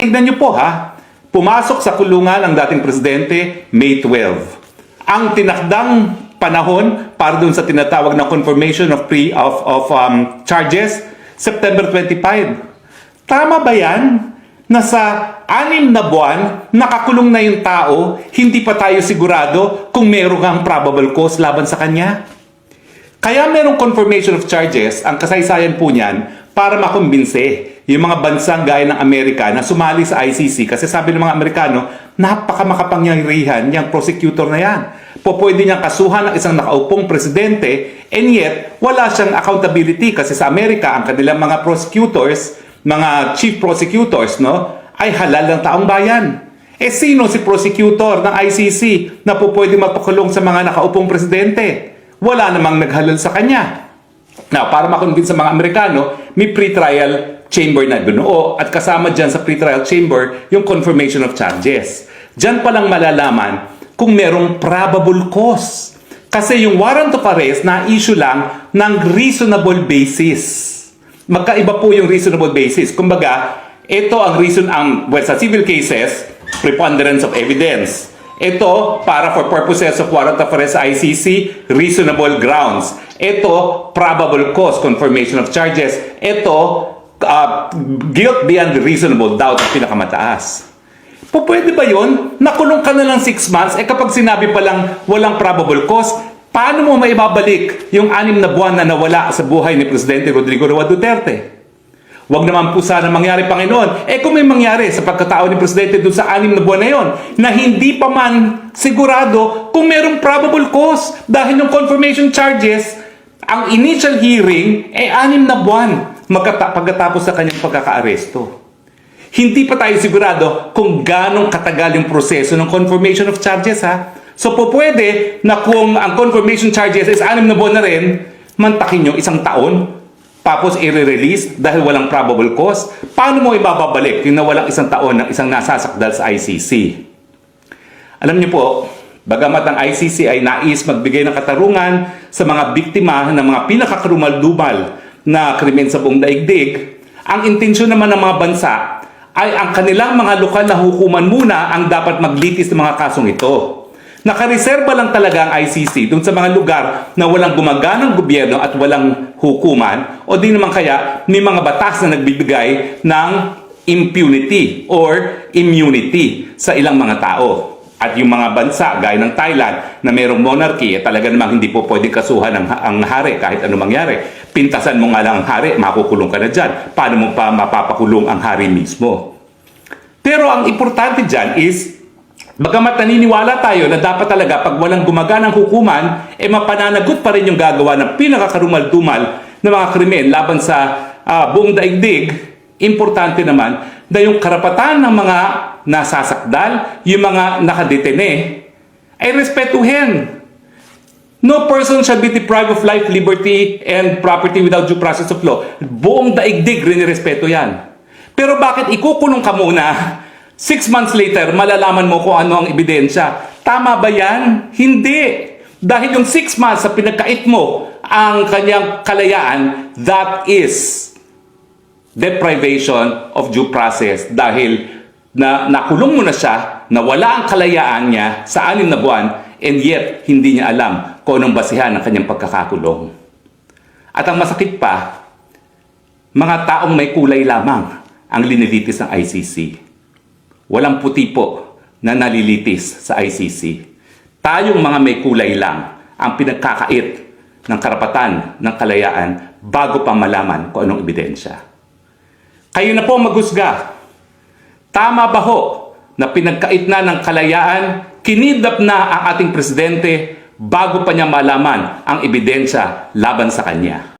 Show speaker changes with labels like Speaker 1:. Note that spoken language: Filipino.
Speaker 1: Tignan niyo po ha, pumasok sa kulungan ang dating presidente May 12. Ang tinakdang panahon para dun sa tinatawag na confirmation of charges, September 25. Tama ba yan? Na sa 6 na buwan, nakakulong na yung tao, hindi pa tayo sigurado kung meron kang probable cause laban sa kanya? Kaya merong confirmation of charges, ang kasaysayan po niyan, para makumbinse yung mga bansang gaya ng Amerika na sumali sa ICC kasi sabi ng mga Amerikano, napakamakapangyarihan yung prosecutor na yan. Pwede niyang kasuhan ng isang nakaupong presidente and yet wala siyang accountability kasi sa Amerika ang kanilang mga prosecutors, mga chief prosecutors, no, ay halal ng taong bayan. Sino si prosecutor ng ICC na pwede mapakulong sa mga nakaupong presidente? Wala namang naghalal sa kanya. Now, para makonvince sa mga Amerikano, may pre-trial chamber na binuo at kasama dyan sa pre-trial chamber yung confirmation of charges. Dyan palang malalaman kung merong probable cause. Kasi yung warrant of arrest na-issue lang ng reasonable basis. Magkaiba po yung reasonable basis. Kumbaga, ito ang reason sa civil cases, preponderance of evidence. Ito, para for purposes of warrant of arrest sa ICC, reasonable grounds. Ito, probable cause, confirmation of charges. Ito, guilt beyond reasonable doubt ang pinakamataas. Pwede ba yun? Nakulong ka na lang 6 months, kapag sinabi pa lang walang probable cause, paano mo maibabalik yung 6 na buwan na nawala sa buhay ni Presidente Rodrigo Roa Duterte? Huwag naman po sana mangyari, Panginoon. Kung may mangyari sa pagkatao ni Presidente doon sa 6 na buwan na yon, na hindi pa man sigurado kung merong probable cause dahil yung confirmation charges, ang initial hearing 6 na buwan pagkatapos sa kanyang pagkaka-aresto. Hindi pa tayo sigurado kung ganong katagal yung proseso ng confirmation of charges, ha? So pwede na kung ang confirmation charges is 6 na buwan na rin, mantakin nyo 1 taon, tapos i-release dahil walang probable cause. Paano mo ibababalik yung nawalang 1 taon ng isang nasasakdal sa ICC? Alam niyo po, bagamat ang ICC ay nais magbigay ng katarungan sa mga biktima ng mga pinakakarumal-dumal na krimen sa buong daigdig, ang intensyon naman ng mga bansa ay ang kanilang mga lokal na hukuman muna ang dapat maglitis ng mga kasong ito. Nakareserba lang talaga ang ICC dun sa mga lugar na walang gumaganang gobyerno at walang hukuman o di naman kaya may mga batas na nagbibigay ng impunity or immunity sa ilang mga tao. At yung mga bansa gaya ng Thailand na mayroong monarchy, talaga namang hindi po pwedeng kasuhan ang hari kahit ano mangyari. Pintasan mo nga lang ang hari, makukulong ka na dyan. Paano mo pa mapapakulong ang hari mismo? Pero ang importante dyan is, bagamat naniniwala tayo na dapat talaga pag walang gumaganang hukuman, mapananagot pa rin yung gagawa ng pinakakarumal-dumal na mga krimen laban sa buong daigdig, importante naman na yung karapatan ng mga nasasakdal, yung mga nakadetene, ay respetuhin. No person shall be deprived of life, liberty, and property without due process of law. Buong daigdig rin respeto yan. Pero bakit ikukulong ka muna? 6 months later, malalaman mo kung ano ang ebidensya. Tama ba yan? Hindi. Dahil yung 6 months sa pinagkait mo ang kanyang kalayaan, that is deprivation of due process. Dahil nakulong mo na siya, nawala ang kalayaan niya sa 6 na buwan, and yet hindi niya alam kung anong basihan ng kanyang pagkakakulong. At ang masakit pa, mga taong may kulay lamang ang linilitis ng ICC. Walang puti po na nalilitis sa ICC. Tayong mga may kulay lang ang pinagkakait ng karapatan ng kalayaan bago pa malaman kung anong ebidensya. Kayo na po maghusga. Tama ba ho na pinagkait na ng kalayaan, kinidnap na ang ating presidente bago pa niya malaman ang ebidensya laban sa kanya?